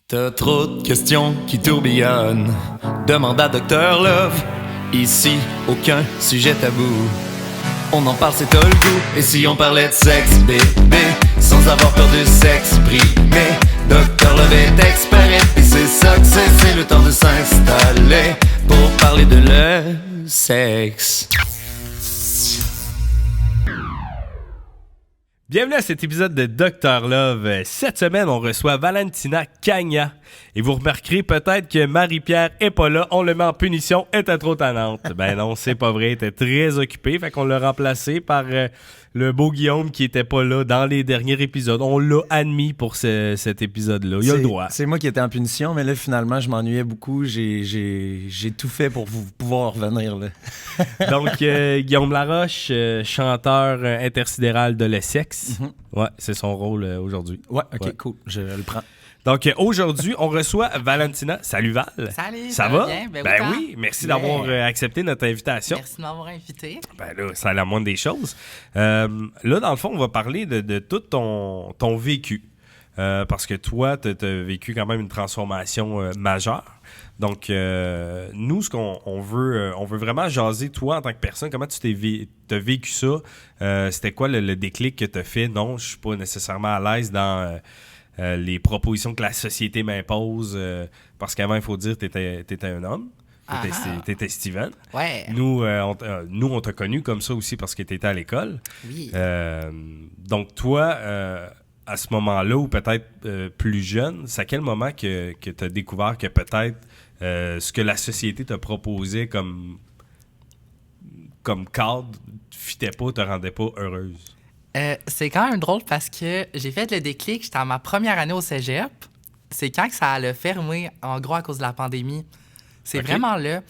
T'as trop de questions qui tourbillonnent. Demande à Dr Love. Ici, aucun sujet tabou. On en parle, c'est t'as le goût. Et si on parlait de sexe, bébé, sans avoir peur de s'exprimer, Dr Love est expert. Et c'est ça que c'est le temps de s'installer pour parler de le sexe. Bienvenue à cet épisode de Dr Love. Cette semaine, on reçoit Valentina Cagna. Et vous remarquerez peut-être que Marie-Pierre est pas là. On le met en punition, elle était trop tannante. Ben non, c'est pas vrai, elle était très occupée. Fait qu'on l'a remplacé par le beau Guillaume qui était pas là dans les derniers épisodes. On l'a admis pour cet épisode-là. Il a le droit. C'est moi qui étais en punition, mais là, finalement, je m'ennuyais beaucoup. J'ai tout fait pour vous pouvoir revenir. Là. Donc, Guillaume Laroche, chanteur intersidéral de Le Sexe. Mm-hmm. Ouais, c'est son rôle aujourd'hui. Ouais, OK, cool. Je le prends. Donc, aujourd'hui, on reçoit Valentina. Salut Val. Salut, ça va? Bien? Ben oui, merci d'avoir accepté notre invitation. Merci de m'avoir invité. Ben là, c'est la moindre des choses. Là, dans le fond, on va parler de tout ton vécu. Parce que toi, tu as vécu quand même une transformation majeure. Donc, nous, ce qu'on veut, on veut vraiment jaser, toi, en tant que personne, comment tu t'as vécu ça? C'était quoi le déclic que tu as fait? Non, je suis pas nécessairement à l'aise dans les propositions que la société m'impose. Parce qu'avant, il faut dire que t'étais un homme. T'étais Steven. Ouais. Nous, on t'a connu comme ça aussi parce que t'étais à l'école. Oui. Donc, toi... à ce moment-là, ou peut-être plus jeune, c'est à quel moment que tu as découvert que peut-être ce que la société t'a proposé comme cadre ne fitait pas, te rendait pas heureuse? C'est quand même drôle parce que j'ai fait le déclic, j'étais en ma première année au cégep. C'est quand que ça allait fermer, en gros, à cause de la pandémie. C'est vraiment là.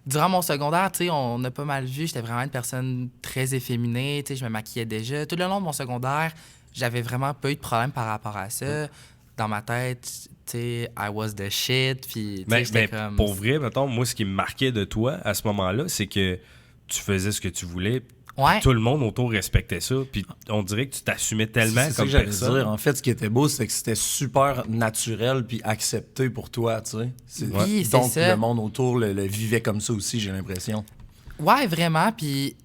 Durant mon secondaire, tu sais, on a pas mal vu, j'étais vraiment une personne très efféminée, tu sais, je me maquillais déjà. Tout le long de mon secondaire, j'avais vraiment pas eu de problème par rapport à ça. Dans ma tête, tu sais, I was the shit. Puis, mais comme... pour vrai, mettons, moi, ce qui me marquait de toi à ce moment-là, c'est que tu faisais ce que tu voulais. Ouais. Tout le monde autour respectait ça. Puis on dirait que tu t'assumais tellement c'est comme ça que personne. j'allais dire. En fait, ce qui était beau, c'est que c'était super naturel puis accepté pour toi, tu sais. Oui, c'est donc, ça. le monde autour le vivait comme ça aussi, j'ai l'impression. Ouais, vraiment. Puis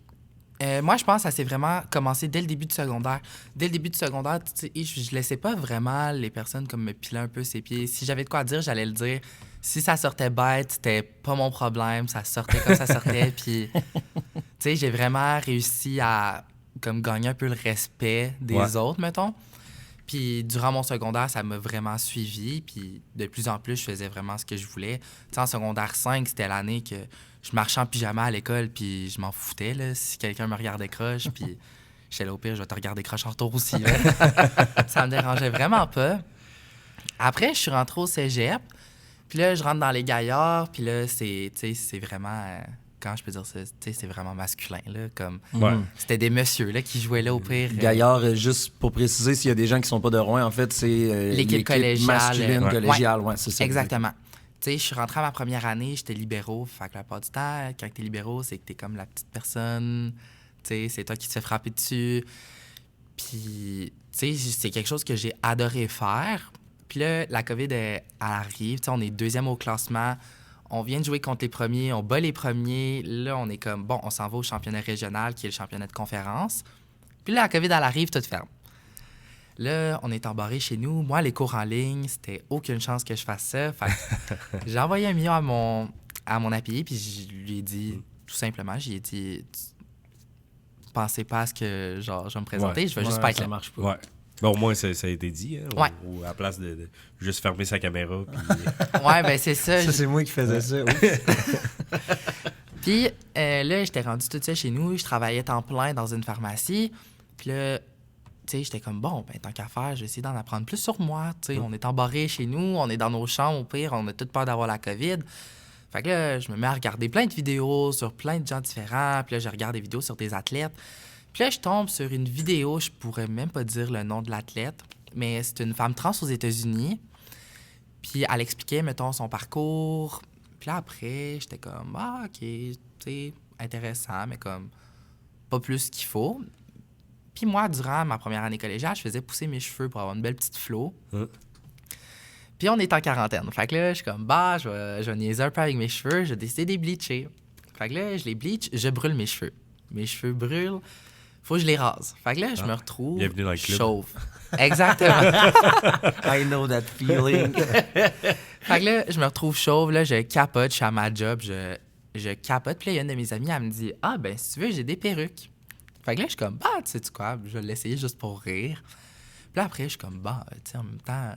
moi, je pense que ça s'est vraiment commencé dès le début du secondaire. Dès le début du secondaire, tu sais, je laissais pas vraiment les personnes comme me piler un peu ses pieds. Si j'avais de quoi dire, j'allais le dire. Si ça sortait bête, c'était pas mon problème. Ça sortait comme ça sortait. Puis, tu sais, j'ai vraiment réussi à comme gagner un peu le respect des autres, mettons. Puis, durant mon secondaire, ça m'a vraiment suivi. Puis, de plus en plus, je faisais vraiment ce que je voulais. Tu sais, en secondaire 5, c'était l'année que je marchais en pyjama à l'école, puis je m'en foutais, là, si quelqu'un me regardait croche. Puis, j'étais là, au pire, je vais te regarder croche en retour aussi. Là. Ça me dérangeait vraiment pas. Après, je suis rentré au cégep. Puis là, je rentre dans les gaillards. Puis là, c'est vraiment... Comment je peux dire ça? C'est vraiment masculin, là. Comme, c'était des messieurs là, qui jouaient là au pire. Gaillard, juste pour préciser, s'il y a des gens qui sont pas de Rouen, en fait, c'est l'équipe collégiale. Masculine, collégiale, ouais, c'est ça. Exactement. Tu sais, je suis rentré à ma première année, j'étais libéraux. Fait que la part du temps, quand t'es libéraux, c'est que t'es comme la petite personne. Tu sais, c'est toi qui te fais frapper dessus. Puis, tu sais, c'est quelque chose que j'ai adoré faire. Puis là, la COVID, elle arrive. Tu sais, on est deuxième au classement. On vient de jouer contre les premiers, on bat les premiers. Là, on est comme, bon, on s'en va au championnat régional, qui est le championnat de conférence. Puis là, la COVID, elle arrive, tout ferme. Là, on est embarré chez nous. Moi, les cours en ligne, c'était aucune chance que je fasse ça. Fait que j'ai envoyé un million à mon appuyé, puis je lui ai dit, tout simplement, j'ai dit, pensez pas à ce que, genre, je vais me présenter, je vais juste pas être là. Ça marche pas. Ouais. Bon, au moins, ça a été dit, hein, ouais. Ou à la place de juste fermer sa caméra. Ouais, ben c'est ça. Ça, c'est moi qui faisais ça. Puis là, j'étais rendu toute seule chez nous. Je travaillais temps plein dans une pharmacie. Puis là, tu sais, j'étais comme, bon, ben tant qu'à faire, je vais essayer d'en apprendre plus sur moi. Tu sais, on est embarrés chez nous, on est dans nos chambres, au pire, on a toute peur d'avoir la COVID. Fait que là, je me mets à regarder plein de vidéos sur plein de gens différents. Puis là, je regarde des vidéos sur des athlètes. Puis là, je tombe sur une vidéo, je pourrais même pas dire le nom de l'athlète, mais c'est une femme trans aux États-Unis. Puis elle expliquait, mettons, son parcours. Puis là, après, j'étais comme, ah, OK, tu sais, intéressant, mais comme pas plus qu'il faut. Puis moi, durant ma première année collégiale, je faisais pousser mes cheveux pour avoir une belle petite flow. Puis on est en quarantaine. Fait que là, je suis comme, bah, je vais niaiser un peu avec mes cheveux. J'ai décidé de les bleacher. Fait que là, je les bleach, je brûle mes cheveux. Mes cheveux brûlent, faut que je les rase. Fait que là, je me retrouve Bienvenue dans le club. chauve. Exactement. I know that feeling. Fait que là, je me retrouve chauve, là, je capote, je suis à ma job, je capote. Puis là, il y a une de mes amies, elle me dit, ah, ben, si tu veux, j'ai des perruques. Fait que là, je suis comme, bah, tu sais-tu quoi, je vais l'essayer juste pour rire. Puis là, après, je suis comme, bah, tu sais, en même temps,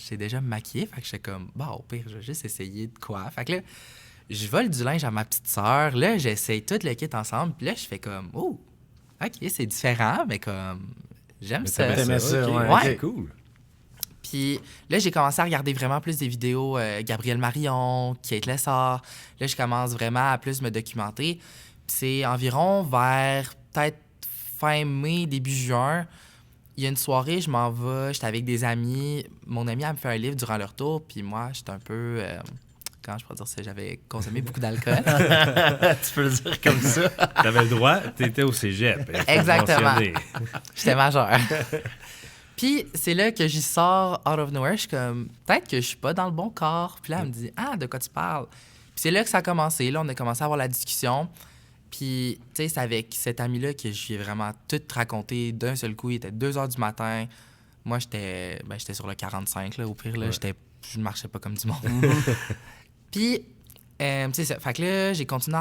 j'ai déjà maquillé. Fait que je suis comme, bah, au pire, je vais juste essayer de quoi. Fait que là, je vole du linge à ma petite sœur. Là, j'essaye tout le kit ensemble. Puis là, je fais comme, oh, OK, c'est différent, mais comme, j'aime ça. t'aimais ça, ok, ouais. ok, cool. Puis là, j'ai commencé à regarder vraiment plus des vidéos Gabriel Marion, Kate Lessard. Là, je commence vraiment à plus me documenter. Puis c'est environ vers peut-être fin mai, début juin. Il y a une soirée, je m'en vais, j'étais avec des amis. Mon ami, elle me fait un livre durant leur tour, puis moi, j'étais un peu... comment je pourrais dire ça? J'avais consommé beaucoup d'alcool. Tu peux le dire comme ça. T'avais le droit, t'étais au cégep. Exactement. Mentionné. J'étais majeur. Puis c'est là que j'y sors out of nowhere. Je suis comme, peut-être que je suis pas dans le bon corps. Puis là, elle me dit, ah, de quoi tu parles? Puis c'est là que ça a commencé. Là, on a commencé à avoir la discussion. Puis, tu sais, c'est avec cet ami-là que je lui ai vraiment tout raconté d'un seul coup. Il était 2 h du matin. Moi, j'étais sur le 45, là, au pire. Là, je ne marchais pas comme du monde. Puis, tu sais, ça. Fait que là, j'ai continué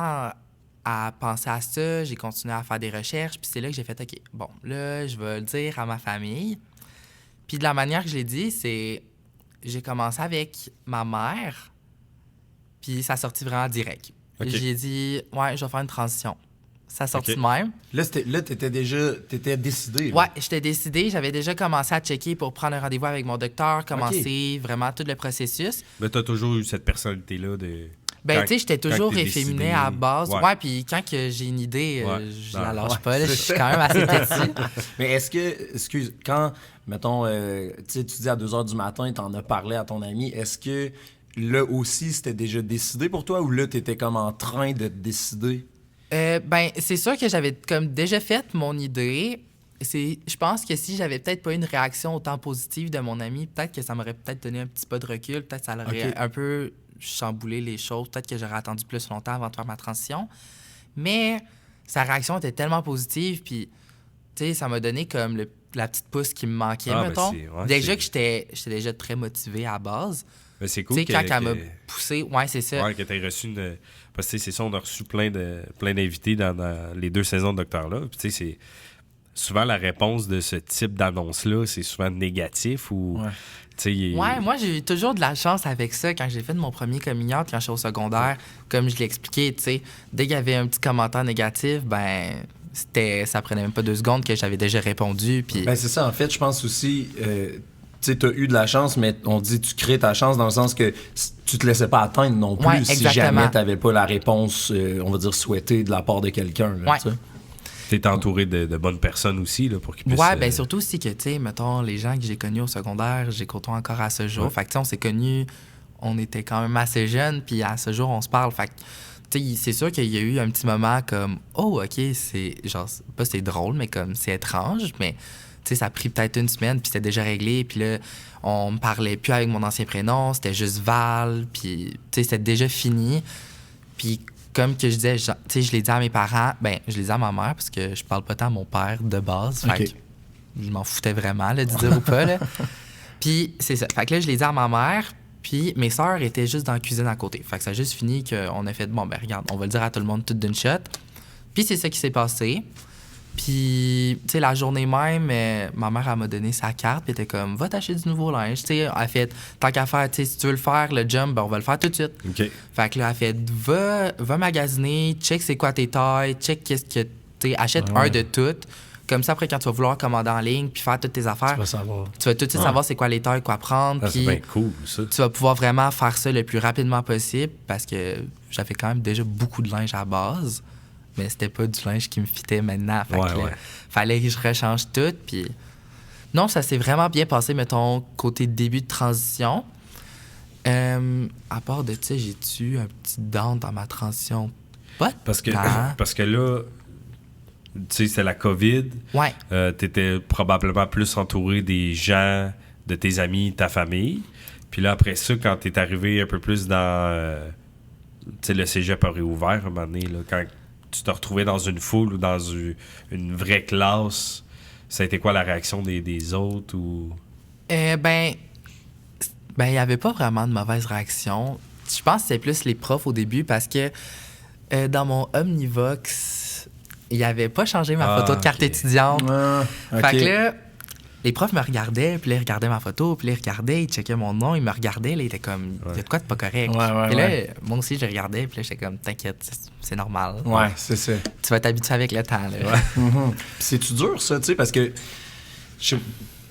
à penser à ça. J'ai continué à faire des recherches. Puis c'est là que j'ai fait, OK, bon, là, je vais le dire à ma famille. Puis de la manière que je l'ai dit, c'est... J'ai commencé avec ma mère. Puis ça a sorti vraiment direct. Okay. J'ai dit, ouais, je vais faire une transition. Ça a sorti Okay. de même. Là, t'étais décidé. Là. Ouais, j'étais décidée. J'avais déjà commencé à checker pour prendre un rendez-vous avec mon docteur, commencer vraiment tout le processus. Mais t'as toujours eu cette personnalité-là de... Ben, tu sais, j'étais toujours t'es efféminé décidé. à base. Ouais. Ouais, puis quand que j'ai une idée, Ouais. je Non, la lâche ouais, pas. Là, je c'est suis quand même assez têtue. Mais est-ce que, excuse, quand, mettons, tu sais, tu dis à 2 h du matin, t'en as parlé à ton ami, est-ce que là aussi, c'était déjà décidé pour toi ou là, t'étais comme en train de te décider? Ben, c'est sûr que j'avais comme déjà fait mon idée. Je pense que si j'avais peut-être pas eu une réaction autant positive de mon ami, peut-être que ça m'aurait peut-être donné un petit peu de recul, peut-être que ça aurait Ok. un peu chamboulé les choses, peut-être que j'aurais attendu plus longtemps avant de faire ma transition. Mais sa réaction était tellement positive, puis tu sais, ça m'a donné comme la petite pouce qui me manquait, Ah, ben mettons. c'est- ouais, déjà c'est- que j'étais déjà très motivé à la base. Mais c'est Tu cool sais, quand elle m'a que... poussé, ouais, c'est ça. Ouais, que t'aies reçu une... Parce que c'est ça, on a reçu plein d'invités dans les 2 saisons de Docteur Love. Puis tu sais, c'est... Souvent, la réponse de ce type d'annonce-là, c'est souvent négatif ou... Ouais. Tu sais, Ouais, moi, j'ai eu toujours de la chance avec ça. Quand j'ai fait mon premier coming out, quand j'étais au secondaire, comme je l'ai expliqué, tu sais, dès qu'il y avait un petit commentaire négatif, ben, ça prenait même pas 2 secondes que j'avais déjà répondu. Puis... Ben, c'est ça, en fait, je pense aussi, tu sais, t'as eu de la chance, mais on dit tu crées ta chance dans le sens que tu te laissais pas atteindre non plus Ouais, si exactement. jamais t'avais pas la réponse, on va dire, souhaitée de la part de quelqu'un. Là, Ouais. tu sais. t'es entouré de bonnes personnes aussi là, pour qu'ils puissent... Ouais, ben surtout aussi que, tu sais, mettons, les gens que j'ai connus au secondaire, j'ai côtoie encore à ce jour. Ouais. Fait que, tu sais, on s'est connus, on était quand même assez jeunes, puis à ce jour, on se parle. Fait que, tu sais, c'est sûr qu'il y a eu un petit moment comme, oh, OK, c'est, genre, pas c'est drôle, mais comme, c'est étrange, mais, tu sais, ça a pris peut-être 1 semaine, puis c'était déjà réglé, puis là, on me parlait plus avec mon ancien prénom, c'était juste Val, puis, tu sais, c'était déjà fini. Puis, comme que je disais, tu sais, je l'ai dit à mes parents, ben, je l'ai dit à ma mère, parce que je parle pas tant à mon père de base. Fait Ok. que je m'en foutais vraiment, là, de dire ou pas, là. Puis, c'est ça. Fait que là, je l'ai dit à ma mère, puis mes sœurs étaient juste dans la cuisine à côté. Fait que ça a juste fini qu'on a fait, bon, ben, regarde, on va le dire à tout le monde tout d'une shot. Puis, c'est ça qui s'est passé. Puis, tu sais, la journée même, ma mère, elle m'a donné sa carte, puis elle était comme, va t'acheter du nouveau linge. Tu sais, elle a fait, tant qu'à faire, tu sais, si tu veux le faire, le jump, ben, on va le faire tout de suite. OK. Fait que là, elle fait, va magasiner, check c'est quoi tes tailles, check qu'est-ce que tu achète Ouais. un de toutes. Comme ça, après, quand tu vas vouloir commander en ligne puis faire toutes tes affaires, Tu vas savoir. tu vas tout de suite savoir c'est quoi les tailles, quoi prendre. Ah, c'est Puis bien cool, ça. tu vas pouvoir vraiment faire ça le plus rapidement possible parce que j'avais quand même déjà beaucoup de linge à la base, mais c'était pas du linge qui me fitait maintenant. Fait Ouais, que là, ouais. fallait que je rechange tout. Puis non, ça s'est vraiment bien passé, mettons, côté début de transition. À part de ça, j'ai-tu un petit down dans ma transition? Pas Parce que, tant. parce que là, tu sais, c'est la COVID. Ouais. T'étais probablement plus entouré des gens, de tes amis, ta famille. Puis là, après ça, quand t'es arrivé un peu plus dans... tu sais, le cégep a réouvert à un moment donné, là, quand tu te retrouvais dans une foule ou dans une vraie classe, ça a été quoi la réaction des autres ou... Ben, il n'y avait pas vraiment de mauvaise réaction. Je pense que c'était plus les profs au début parce que dans mon Omnivox, il n'avait pas changé ma photo de carte étudiante. Fait que là, les profs me regardaient, puis là, ils regardaient ma photo, puis là, ils regardaient, ils checkaient mon nom, ils me regardaient, là, ils étaient comme, il y a de quoi de pas correct. Et là, moi aussi, je regardais, puis là, j'étais comme, t'inquiète, c'est normal. Ouais, c'est ça. Tu vas t'habituer avec le temps, là. Puis c'est-tu dur, ça, tu sais, parce que,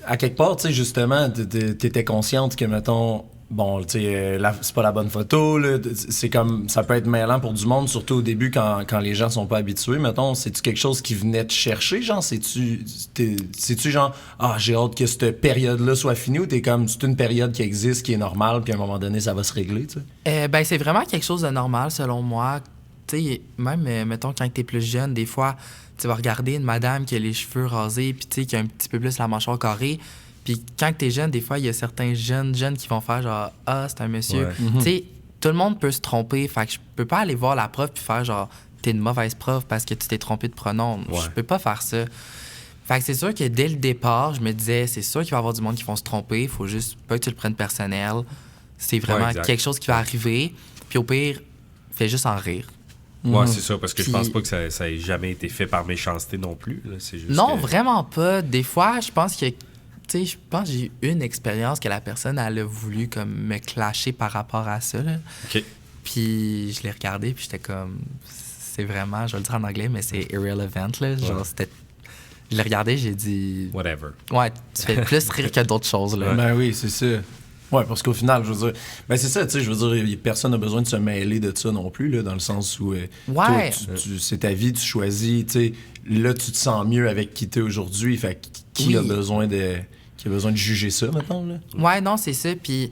à quelque part, tu sais, justement, t'étais consciente que, mettons, bon, tu sais, c'est pas la bonne photo, là, c'est comme, ça peut être mêlant pour du monde, surtout au début, quand les gens sont pas habitués, mettons, c'est-tu quelque chose qui venait te chercher, genre, c'est-tu genre, j'ai hâte que cette période-là soit finie, ou t'es comme, c'est une période qui existe, qui est normale, puis à un moment donné, ça va se régler, tu sais? Ben, c'est vraiment quelque chose de normal, selon moi. Tu sais, même, mettons, quand t'es plus jeune, des fois, tu vas regarder une madame qui a les cheveux rasés, puis tu sais, qui a un petit peu plus la mâchoire carrée. Puis quand t'es jeune, des fois, il y a certains jeunes qui vont faire genre « Ah, c'est un monsieur. Ouais. Tu sais, tout le monde peut se tromper. Fait que je peux pas aller voir la prof puis faire genre « T'es une mauvaise prof parce que tu t'es trompé de pronom. Ouais. Je peux pas faire ça. Fait que c'est sûr que dès le départ, je me disais « C'est sûr qu'il va y avoir du monde qui vont se tromper. Faut juste pas que tu le prennes personnel. C'est vraiment quelque chose qui va arriver. Puis au pire, fais juste en rire. » Ouais, c'est ça, parce que Puis- je pense pas que ça ait jamais été fait par méchanceté non plus. Là. C'est juste Non, que... vraiment pas. Des fois, je pense que je pense que j'ai eu une expérience que la personne, elle a voulu comme me clasher par rapport à ça. Là. OK. Puis je l'ai regardé, puis j'étais comme... C'est vraiment, je vais le dire en anglais, mais c'est irrelevant. Là. Genre, c'était... Je l'ai regardé, j'ai dit... Whatever. Ouais, tu fais plus rire que d'autres choses. Là. Ben oui, c'est ça. Ouais, parce qu'au final, je veux dire, ben c'est ça, tu sais, je veux dire, personne n'a besoin de se mêler de ça non plus, là, dans le sens où, toi, c'est ta vie, tu choisis, tu sais, là, tu te sens mieux avec qui t'es aujourd'hui, fait que qui a besoin de juger ça, maintenant, là? Ouais, non, c'est ça, puis...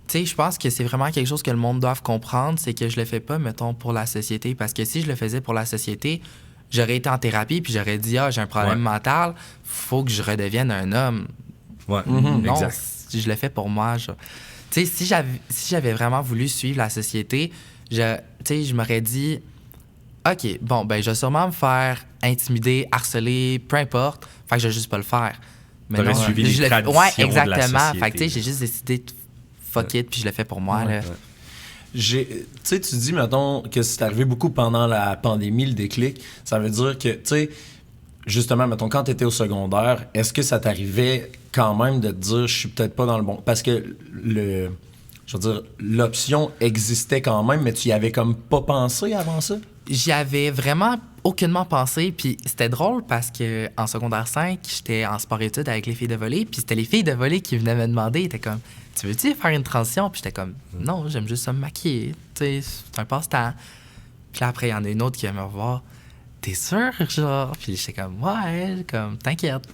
Tu sais, je pense que c'est vraiment quelque chose que le monde doit comprendre, c'est que je le fais pas, mettons, pour la société, parce que si je le faisais pour la société, j'aurais été en thérapie, puis j'aurais dit « Ah, j'ai un problème mental, faut que je redevienne un homme. » Ouais, Non, exact. je le fais pour moi. Tu sais, si j'avais vraiment voulu suivre la société, je m'aurais dit, OK, bon, ben, je vais sûrement me faire intimider, harceler, peu importe. Fait que je vais juste pas le faire. Mais T'aurais suivi les traditions ouais, de la exactement. société. Fait que, tu sais, j'ai juste décidé de fuck it, puis je le fais pour moi. Là. Tu sais, tu dis, mettons, que c'est arrivé beaucoup pendant la pandémie, le déclic. Ça veut dire que, tu sais, justement, mettons, quand tu étais au secondaire, est-ce que ça t'arrivait quand même de te dire, je suis peut-être pas dans le bon... Parce que, je veux dire, l'option existait quand même, mais tu y avais comme pas pensé avant ça? J'y avais vraiment aucunement pensé, puis c'était drôle parce que en secondaire 5, j'étais en sport-études avec les filles de volley, puis c'était les filles de volley qui venaient me demander, ils étaient comme « Tu veux-tu faire une transition? » Puis j'étais comme « Non, j'aime juste ça me maquiller, tu sais, c'est un passe-temps. » Puis là, après, il y en a une autre qui vient me revoir « T'es sûr, genre? » Puis j'étais comme « Ouais, comme t'inquiète. »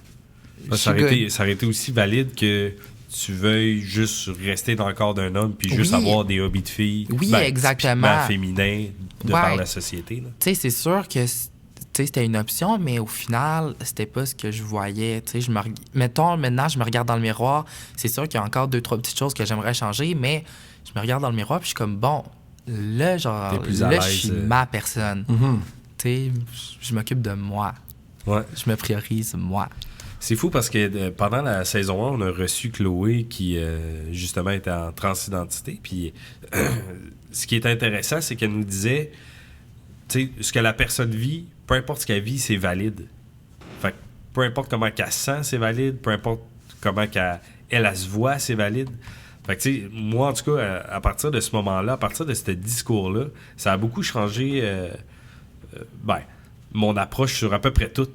Ça aurait été aussi valide que tu veuilles juste rester dans le corps d'un homme puis juste avoir des hobbies de filles. Oui, exactement. Typiquement féminins par la société. Tu sais, c'est sûr que c'était une option, mais au final, c'était pas ce que je voyais. Mettons, maintenant, je me regarde dans le miroir. C'est sûr qu'il y a encore 2-3 petites choses que j'aimerais changer, mais je me regarde dans le miroir puis je suis comme, bon, là, genre, là, je suis ma personne. Tu sais, je m'occupe de moi. Ouais. Je me priorise moi. C'est fou parce que pendant la saison 1, on a reçu Chloé qui, justement, était en transidentité. Puis, ce qui est intéressant, c'est qu'elle nous disait, tu sais, ce que la personne vit, peu importe ce qu'elle vit, c'est valide. Fait que peu importe comment qu'elle se sent, c'est valide. Peu importe comment elle se voit, c'est valide. Fait que, tu sais, moi, en tout cas, à partir de ce moment-là, à partir de ce discours-là, ça a beaucoup changé, mon approche sur à peu près tout.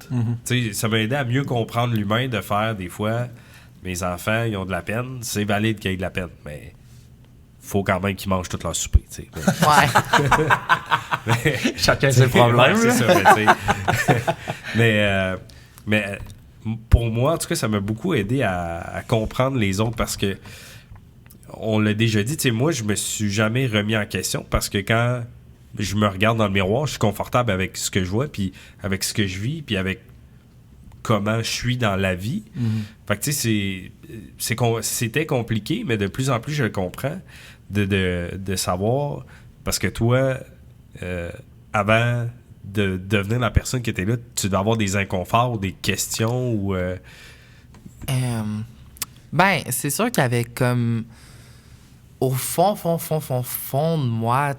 Ça m'a aidé à mieux comprendre l'humain, de faire des fois, mes enfants, ils ont de la peine, c'est valide qu'ils aient de la peine, mais faut quand même qu'ils mangent tout leur souper. Ouais. Chacun ses problèmes. Ouais, c'est ça, mais pour moi, en tout cas, ça m'a beaucoup aidé à comprendre les autres parce que, on l'a déjà dit, moi, je me suis jamais remis en question parce que quand je me regarde dans le miroir, je suis confortable avec ce que je vois, puis avec ce que je vis, puis avec comment je suis dans la vie. Fait que tu sais, c'était compliqué, mais de plus en plus, je le comprends de savoir, parce que toi, avant de devenir la personne qui était là, tu dois avoir des inconforts, des questions ou... Ben, c'est sûr qu'il y avait comme... Au fond de moi,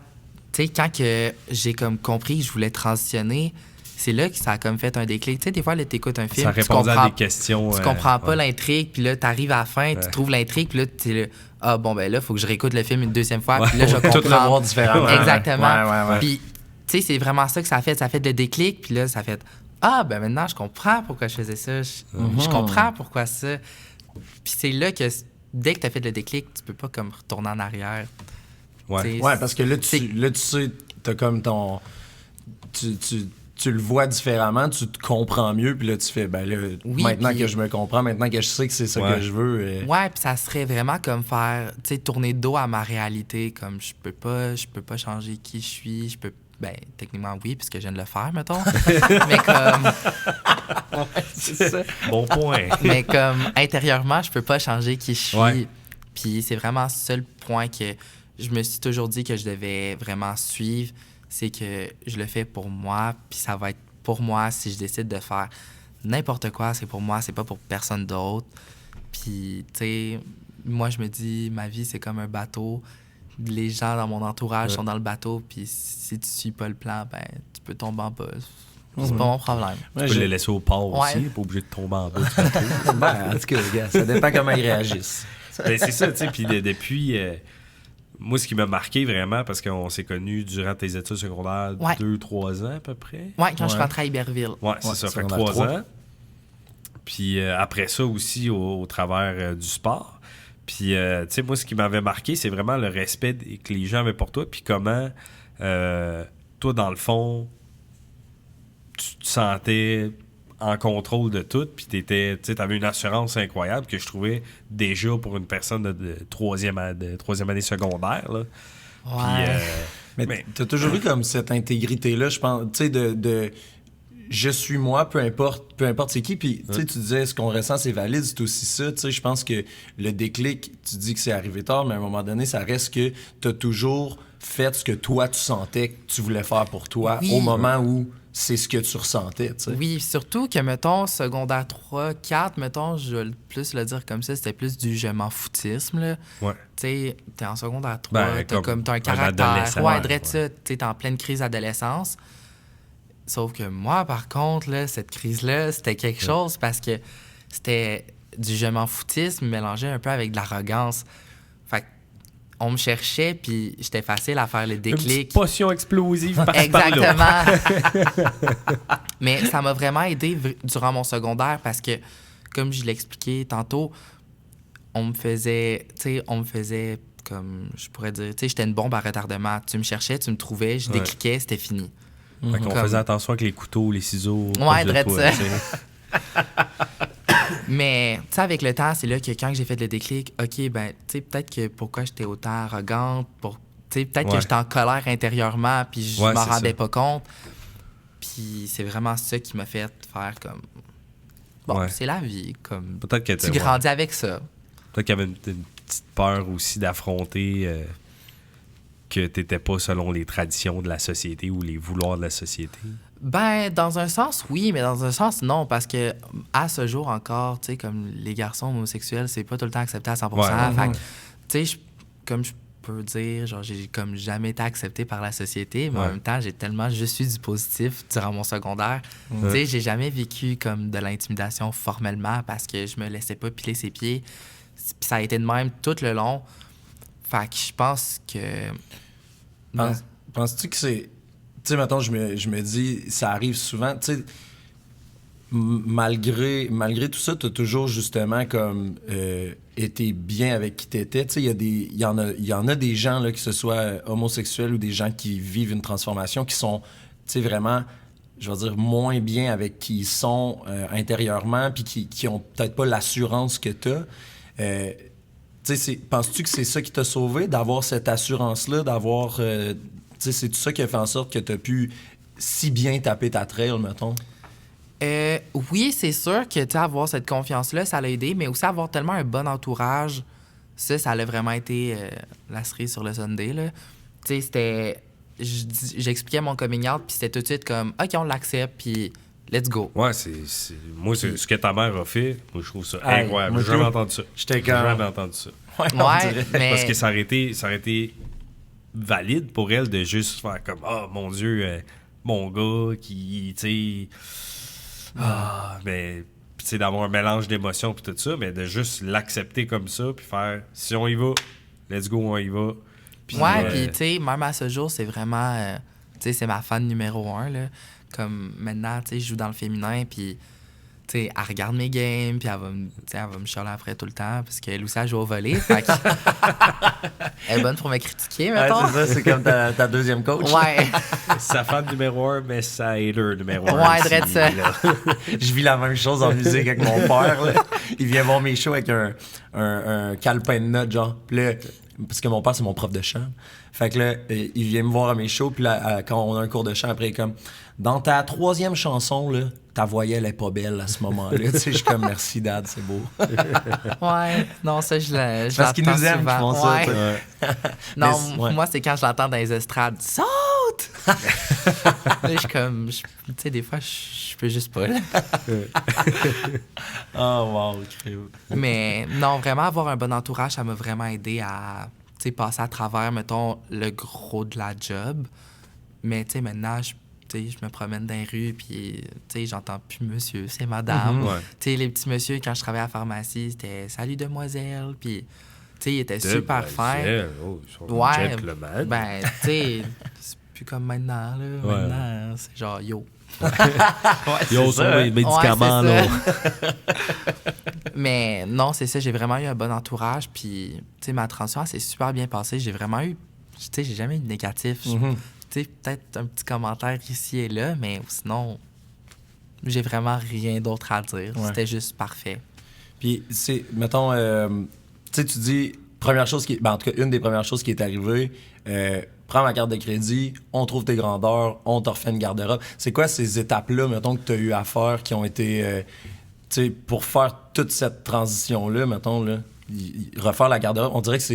tu sais, quand que j'ai comme compris que je voulais transitionner, c'est là que ça a comme fait un déclic. Tu sais, des fois, là, t'écoutes un film, ça répondait à des questions. Tu comprends pas l'intrigue, puis là, t'arrives à la fin, tu trouves l'intrigue, puis là, t'es là, ah bon, ben là, faut que je réécoute le film une deuxième fois, puis là, je comprends. Tout le voir différemment. Exactement. Ouais. Puis, tu sais, c'est vraiment ça que ça a fait. Ça a fait le déclic, puis là, ça a fait, ah, ben maintenant, je comprends pourquoi je faisais ça. Je comprends pourquoi ça. Puis c'est là que, dès que t'as fait le déclic, tu peux pas comme retourner en arrière. Ouais, parce que là, tu sais, t'as comme ton... Tu le vois différemment, tu te comprends mieux, puis là, tu fais, ben là, maintenant que je me comprends, maintenant que je sais que c'est ça que je veux... Ouais, puis ça serait vraiment comme faire, tu sais, tourner dos à ma réalité, comme je peux pas changer qui je suis, ben, techniquement, oui, puisque je viens de le faire, mettons. Mais comme... c'est ça. Bon point. Mais comme, intérieurement, je peux pas changer qui je suis. Ouais. Puis c'est vraiment ce le point que je me suis toujours dit que je devais vraiment suivre, c'est que je le fais pour moi, puis ça va être pour moi si je décide de faire n'importe quoi, c'est pour moi, c'est pas pour personne d'autre. Puis, tu sais, moi, je me dis, ma vie, c'est comme un bateau. Les gens dans mon entourage sont dans le bateau, puis si tu suis pas le plan, ben, tu peux tomber en bas. C'est pas mon problème. Tu peux les laisser au port aussi, pas obligé de tomber en bas du bateau. Ben, en tout cas, gars, ça dépend comment ils réagissent. Ben, c'est ça, tu sais, puis depuis... moi, ce qui m'a marqué vraiment, parce qu'on s'est connus durant tes études secondaires, 2-3 ans à peu près. Ouais, quand je suis rentré à Iberville. Ouais, c'est ça, fait 3 ans. Puis après ça aussi, au travers du sport. Puis, tu sais, moi, ce qui m'avait marqué, c'est vraiment le respect que les gens avaient pour toi, puis comment, toi, dans le fond, tu te sentais en contrôle de tout, puis tu avais une assurance incroyable que je trouvais déjà pour une personne de troisième année secondaire. Là. Ouais. Puis, mais tu as toujours eu comme cette intégrité-là, je pense, tu sais, de je suis moi, peu importe c'est qui. Puis, tu sais, tu disais, ce qu'on ressent, c'est valide, c'est aussi ça. Tu sais, je pense que le déclic, tu dis que c'est arrivé tard, mais à un moment donné, ça reste que tu as toujours fait ce que toi, tu sentais que tu voulais faire pour toi au moment où c'est ce que tu ressentais, tu sais. Oui, surtout que, mettons, secondaire 3, 4, mettons, je vais plus le dire comme ça, c'était plus du je m'en foutisme, là. Ouais. Tu sais, t'es en secondaire 3, t'as un caractère. adolescent, ça. Tu t'es en pleine crise d'adolescence. Sauf que moi, par contre, là, cette crise-là, c'était quelque chose parce que c'était du je m'en foutisme mélangé un peu avec de l'arrogance. Fait on me cherchait, puis j'étais facile à faire le déclic. Une petite potion explosive par Exactement. Mais ça m'a vraiment aidé durant mon secondaire parce que, comme je l'expliquais tantôt, on me faisait comme, je pourrais dire, tu sais, j'étais une bombe à retardement. Tu me cherchais, tu me trouvais, je décliquais, c'était fini. Fait qu'on faisait attention avec les couteaux, les ciseaux. Ouais, drette ça. Mais, tu sais, avec le temps, c'est là que quand j'ai fait le déclic, OK, ben, tu sais, peut-être que pourquoi j'étais autant arrogante, tu sais, peut-être que j'étais en colère intérieurement, puis je m'en rendais pas compte. Puis c'est vraiment ça qui m'a fait faire comme... Bon, c'est la vie, comme... Peut-être que tu grandis avec ça. Peut-être qu'il y avait une petite peur aussi d'affronter... que t'étais pas selon les traditions de la société ou les vouloirs de la société? Ben, dans un sens, oui, mais dans un sens, non, parce que à ce jour encore, tu sais, comme les garçons homosexuels, c'est pas tout le temps accepté à 100%. Fait tu sais, comme je peux dire, genre, j'ai comme jamais été accepté par la société, mais en même temps, j'ai tellement juste eu du positif durant mon secondaire. Tu sais, j'ai jamais vécu comme de l'intimidation formellement parce que je me laissais pas piler ses pieds. Puis ça a été de même tout le long. Fait que je pense que... Penses-tu que c'est... Tu sais, mettons, je me dis, ça arrive souvent, tu sais, malgré tout ça, t'as toujours justement comme été bien avec qui t'étais. Tu sais, il y en a des gens, là, que ce soit homosexuels ou des gens qui vivent une transformation, qui sont, tu sais, vraiment, je vais dire, moins bien avec qui ils sont intérieurement, puis qui ont peut-être pas l'assurance que t'as. Penses-tu que c'est ça qui t'a sauvé, d'avoir cette assurance-là, d'avoir... c'est tout ça qui a fait en sorte que tu as pu si bien taper ta trail, mettons? Oui, c'est sûr que, tu sais, avoir cette confiance-là, ça l'a aidé, mais aussi avoir tellement un bon entourage, ça l'a vraiment été la cerise sur le sundae, là. Tu sais, c'était... J'expliquais mon coming out, puis c'était tout de suite comme, OK, on l'accepte, puis let's go. Ouais, moi, c'est ce que ta mère a fait. Moi, je trouve ça Hey, incroyable. moi, J'ai jamais tout. entendu ça. J'étais J'ai comme- jamais entendu ça. On Ouais, dirait. mais... Parce que ça aurait été valide pour elle de juste faire comme oh mon Dieu, mon gars qui, tu sais, mais tu sais, d'avoir un mélange d'émotions puis tout ça, mais de juste l'accepter comme ça puis faire si on y va, let's go, on y va. Puis, Ouais, puis tu sais, même à ce jour, c'est vraiment... tu sais, c'est ma fan numéro 1, là. Comme maintenant, tu sais, je joue dans le féminin, puis... Tu sais, elle regarde mes games, puis elle va me chialer après tout le temps, parce qu'elle aussi, elle joue au volley. Fait que... elle est bonne pour me critiquer, Ouais, mettons. c'est ça, c'est comme ta deuxième coach. Ouais, sa fan numéro 1, mais sa hater numéro 1. Ouais, drette ça. Je vis la même chose en musique avec mon père. Là. Il vient voir mes shows avec un calepin de notes, genre. Puis là, parce que mon père, c'est mon prof de chant. Fait que là, il vient me voir à mes shows, puis là, quand on a un cours de chant, après, il est comme... Dans ta 3e chanson, là, ta voyelle est pas belle à ce moment-là. Tu sais, je suis comme, merci, Dad, c'est beau. ouais. Non, ça, je Parce qu'ils l'entends nous aiment, souvent. ils font ça, Ouais. tu sais. Non, Mais ouais. moi, c'est quand je l'entends dans les estrades. Saute! Là, je suis comme... Tu sais, des fois, je peux juste pas, là. Oh, wow, crème. Mais non, vraiment, avoir un bon entourage, ça m'a vraiment aidé à passer à travers, mettons, le gros de la job. Mais tu sais, maintenant, je me promène dans les rues, puis j'entends plus monsieur, c'est madame. Ouais. Tu sais, les petits monsieur, quand je travaillais à la pharmacie, c'était salut demoiselle, puis tu sais, ils étaient super fins. Oh, ils sont Ouais, gentlemen. ben, tu sais, c'est plus comme maintenant, là. Ouais. Maintenant, c'est genre yo. Ouais, Yo, c'est sont ça. mes médicaments, Ouais, là. c'est ça. Mais non, c'est ça, j'ai vraiment eu un bon entourage, puis, tu sais, ma transition, elle s'est super bien passée. J'ai vraiment eu, tu sais, j'ai jamais eu de négatif. Mhm. Tu sais, peut-être un petit commentaire ici et là, mais sinon, j'ai vraiment rien d'autre à dire. Ouais. C'était juste parfait. Puis, c'est, mettons, tu sais, tu dis, première chose qui... Ben, en tout cas, une des premières choses qui est arrivée, prends ma carte de crédit, on trouve tes grandeurs, on te refait une garde-robe. C'est quoi ces étapes-là, mettons, que tu as eu à faire qui ont été... tu sais, pour faire toute cette transition-là, mettons, là, refaire la garde-robe, on dirait que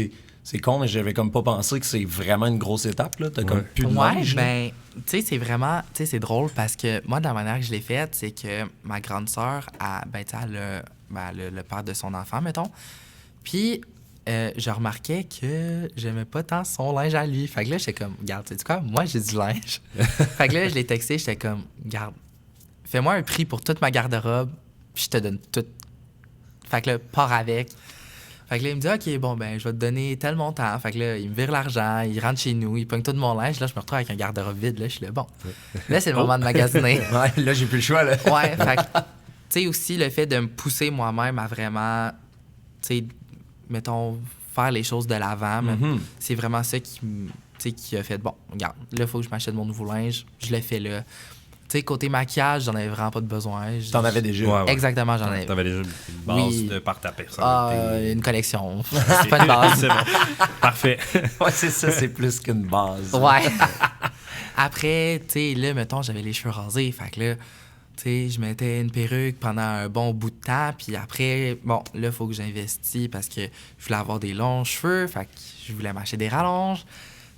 c'est con, mais j'avais comme pas pensé que c'est vraiment une grosse étape, là. T'as comme plus de Ouais, linge, là. ben, tu sais, c'est vraiment, tu sais, c'est drôle parce que moi, de la manière que je l'ai faite, c'est que ma grande sœur, ben, tu sais, elle a le père de son enfant, mettons. Puis, je remarquais que j'aimais pas tant son linge à lui. Fait que là, j'étais comme, regarde, tu sais quoi, moi, j'ai du linge. Fait que là, je l'ai texté, j'étais comme, regarde, fais-moi un prix pour toute ma garde-robe, puis je te donne tout. Fait que là, pars avec. Fait que là, il me dit, OK, bon, ben, je vais te donner tel montant. Fait que là, il me vire l'argent, il rentre chez nous, il pogne tout mon linge. Là, je me retrouve avec un garde-robe vide. Là, je suis là, bon. Là, c'est le moment de magasiner. Ouais, là, j'ai plus le choix, là. Ouais, fait que, tu sais, aussi, le fait de me pousser moi-même à vraiment, tu sais, mettons, faire les choses de l'avant, c'est vraiment ça qui a fait, bon, regarde, là, il faut que je m'achète mon nouveau linge. Je le fais là. Tu sais, côté maquillage, j'en avais vraiment pas de besoin. T'en avais déjà. Ouais, ouais. Exactement, j'en avais. T'avais déjà une base Oui. de par ta personnalité. Une collection. C'est pas une base. C'est bon. Parfait. Ouais, c'est ça, c'est plus qu'une base. Ouais. Après, tu sais, là, mettons, j'avais les cheveux rasés. Fait que là, tu sais, je mettais une perruque pendant un bon bout de temps. Puis après, bon, là, il faut que j'investisse parce que je voulais avoir des longs cheveux. Fait que je voulais m'acheter des rallonges.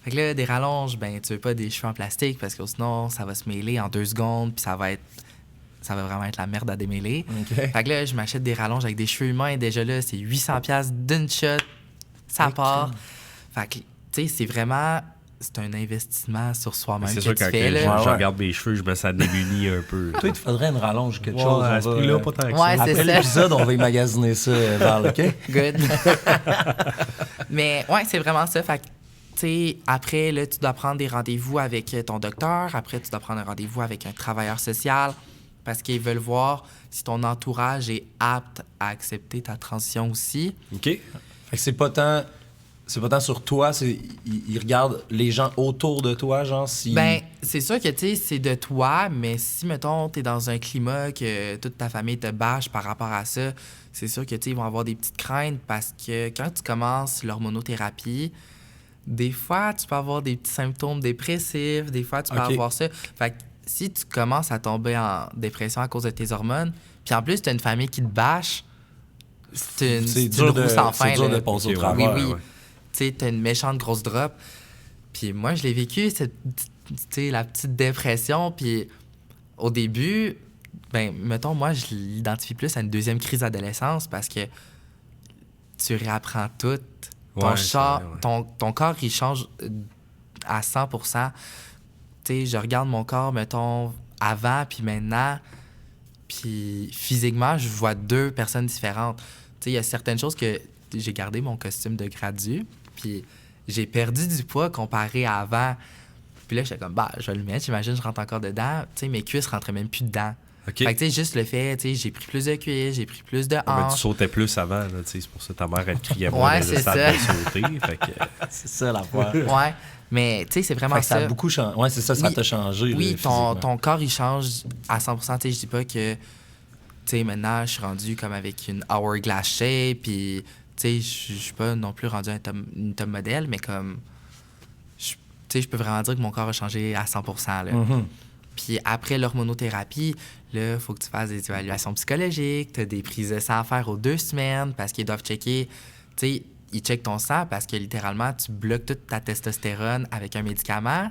Fait que là, des rallonges, ben, tu veux pas des cheveux en plastique parce que sinon, ça va se mêler en 2 secondes. Puis ça va vraiment être la merde à démêler. OK. Fait que là, je m'achète des rallonges avec des cheveux humains. Déjà là, c'est 800$ d'une shot. Ça OK. part. Fait que, tu sais, c'est vraiment... C'est un investissement sur soi-même C'est que sûr tu quand fais, je là. Ouais. regarde mes cheveux, je me sens démuni un peu. Toi, il te faudrait une rallonge, quelque Ouais, chose. à On ce va, prix-là, pas tant que Ouais, ça. c'est Après ça. l'épisode, on va y magasiner ça, Val, OK? Good. Mais ouais, c'est vraiment ça. Fait que, tu sais, après, là, tu dois prendre des rendez-vous avec ton docteur. Après, tu dois prendre un rendez-vous avec un travailleur social parce qu'ils veulent voir si ton entourage est apte à accepter ta transition aussi. OK? Fait que c'est pas tant sur toi, ils regardent les gens autour de toi, genre si... Ben, c'est sûr que, tu sais, c'est de toi, mais si, mettons, t'es dans un climat que toute ta famille te bâche par rapport à ça, c'est sûr que, tu sais, ils vont avoir des petites craintes parce que quand tu commences l'hormonothérapie, des fois, tu peux avoir des petits symptômes dépressifs, des fois, tu peux Ok. avoir ça. Fait que si tu commences à tomber en dépression à cause de tes hormones, puis en plus, tu as une famille qui te bâche, c'est une roue sans fin. C'est dur là. de passer au Ok, travers. Oui, oui. ouais. Tu sais, t'as une méchante grosse drop. Puis moi, je l'ai vécu, la petite dépression. Puis au début, ben, mettons, moi, je l'identifie plus à une deuxième crise d'adolescence parce que tu réapprends tout. Ouais, c'est vrai, ouais. Ton corps, il change à 100%. Tu sais, je regarde mon corps, mettons, avant puis maintenant. Puis physiquement, je vois deux personnes différentes. Tu sais, il y a certaines choses que j'ai gardé mon costume de gradu, puis j'ai perdu du poids comparé à avant. Puis là, j'étais comme, bah, je vais le mettre, j'imagine, je rentre encore dedans. Tu sais, mes cuisses rentraient même plus dedans. OK. Fait que, tu sais, juste le fait, tu sais, j'ai pris plus de cuisses, j'ai pris plus de Ouais, mais tu hanches. sautais plus avant, là, tu sais, c'est pour ça que ta mère, elle criait moins Ouais, dans le c'est stade ça. de sauter. Fait que, C'est ça l'affaire. Ouais, mais tu sais, c'est vraiment Fait que ça ça. a beaucoup changé. Ouais, c'est ça, ça Oui. t'a changé. Oui, là, physiquement. ton corps, il change à 100%. Tu sais, je dis pas que, tu sais, maintenant, je suis rendu comme avec une hourglass shape, puis, tu sais, je suis pas non plus rendu une top modèle, mais comme, tu sais, je peux vraiment dire que mon corps a changé à 100%, là. Mhm. Puis après l'hormonothérapie, là, il faut que tu fasses des évaluations psychologiques, tu as des prises de sang à faire aux 2 semaines parce qu'ils doivent checker, tu sais, ils checkent ton sang parce que littéralement, tu bloques toute ta testostérone avec un médicament,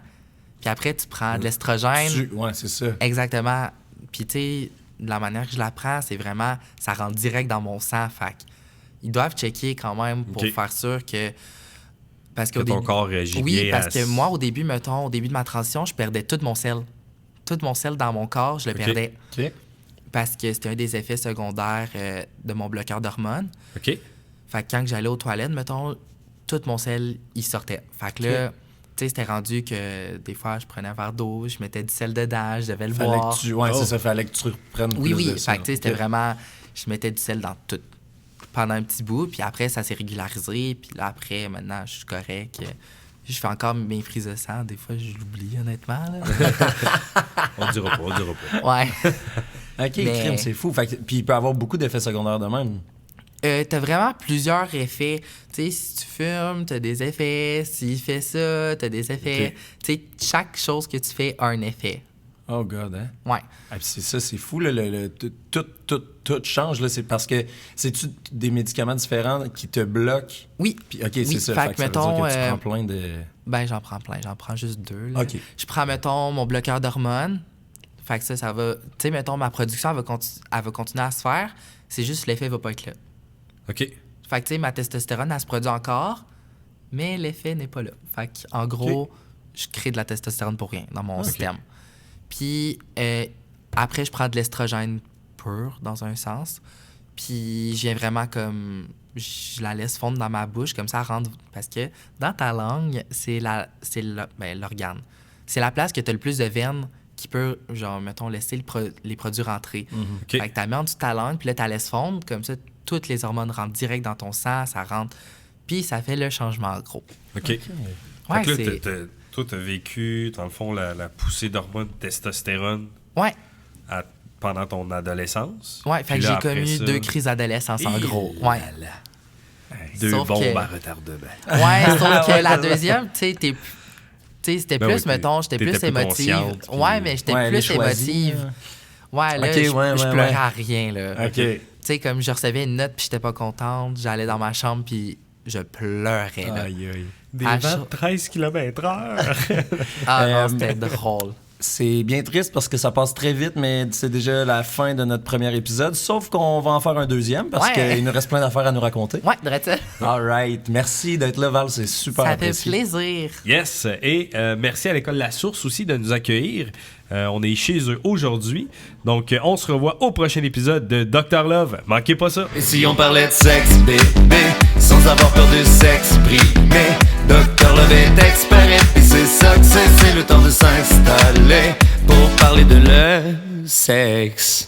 puis après, tu prends de l'estrogène. Ouais, c'est ça. Exactement. Puis tu sais, de la manière que je la prends, c'est vraiment, ça rentre direct dans mon sang, fait ils doivent checker quand même pour OK. faire sûr que... Parce que qu'au ton début- corps réagit Oui, bien parce à... que moi, au début, mettons, au début de ma transition, je perdais tout mon sel. Tout mon sel dans mon corps, je le OK. perdais. OK. Parce que c'était un des effets secondaires de mon bloqueur d'hormones. OK. Fait que quand j'allais aux toilettes, mettons, tout mon sel, il sortait. Fait que là, OK. tu sais, c'était rendu que des fois, je prenais un verre d'eau, je mettais du sel dedans, je devais le Fallait boire. que tu... Ouais, Oh. c'est ça, fallait que tu reprennes Oui, plus oui. de ça. Fait que tu sais, c'était OK. vraiment... Je mettais du sel dans tout. Pendant un petit bout, puis après, ça s'est régularisé. Puis là, après, maintenant, je suis correct. Je fais encore mes prises de sang. Des fois, je l'oublie, honnêtement. Là. On dira pas. Ouais. OK, Mais- crime, c'est fou. Fait que... Puis il peut avoir beaucoup d'effets secondaires de même. T'as vraiment plusieurs effets. Tu sais, si tu fumes, t'as des effets. S'il fait ça, t'as des effets. Ok. Tu sais, chaque chose que tu fais a un effet. Oh God, hein? Ouais. Ah, puis c'est ça, c'est fou, là, tout change, là. C'est parce que c'est-tu des médicaments différents qui te bloquent? Oui. Puis, OK, Oui, c'est ça. fait Fait que, que ça veut mettons, dire que tu prends plein de... Ben, j'en prends plein. J'en prends juste 2. Là. OK. Je prends, mettons, mon bloqueur d'hormones. Fait que ça va... Tu sais, mettons, ma production, elle va continuer à se faire. C'est juste l'effet va pas être là. OK. Fait que, tu sais, ma testostérone, elle se produit encore, mais l'effet n'est pas là. Fait que, en gros, je crée de la testostérone pour rien dans mon système. Puis, après, je prends de l'estrogène pur, dans un sens. Puis, je viens vraiment comme... Je la laisse fondre dans ma bouche, comme ça, elle rentre... Parce que dans ta langue, c'est l'organe. C'est la place que tu as le plus de veines qui peut, genre, mettons, laisser les produits rentrer. OK. Fait que tu la mets en dessous de ta langue, puis là, tu la laisses fondre. Comme ça, toutes les hormones rentrent direct dans ton sang, ça rentre. Puis, ça fait le changement gros. OK. Ouais, Fait que c'est... là, toi, t'as vécu, dans le fond, la poussée d'hormones de testostérone Ouais, pendant ton adolescence. ouais. Fait Puis que là, j'ai après connu ça, 2 crises d'adolescence, en gros. Ouais. 2 Sauf bombes que- à retardement. Ouais, sauf que la deuxième, tu sais, c'était Ben plus, oui, mettons, j'étais t'étais plus plus émotive. consciente, puis- Ouais, mais j'étais Ouais, elle est plus choisie, émotive. Ouais, là, Ok, je ouais, pleurais ouais. à rien, là. OK. Tu sais, comme je recevais une note puis j'étais pas contente, j'allais dans ma chambre puis je pleurais, là. Aïe, aïe. Des À vents chaud. de 13 km/h. Ah non, Euh, c'était drôle. C'est bien triste parce que ça passe très vite, mais c'est déjà la fin de notre premier épisode. Sauf qu'on va en faire un deuxième parce Ouais. qu'il nous reste plein d'affaires à nous raconter. Ouais, dirais ça. All right. Merci d'être là, Val. C'est super Ça fait apprécié. plaisir. Yes, et merci à l'école La Source aussi de nous accueillir. On est chez eux aujourd'hui. Donc, on se revoit au prochain épisode de Dr Love. Manquez pas ça. Et si on parlait de sexe, bébé, sans avoir peur de s'exprimer, Dr Love est expert, et c'est ça que c'est le temps de s'installer pour parler de le sexe.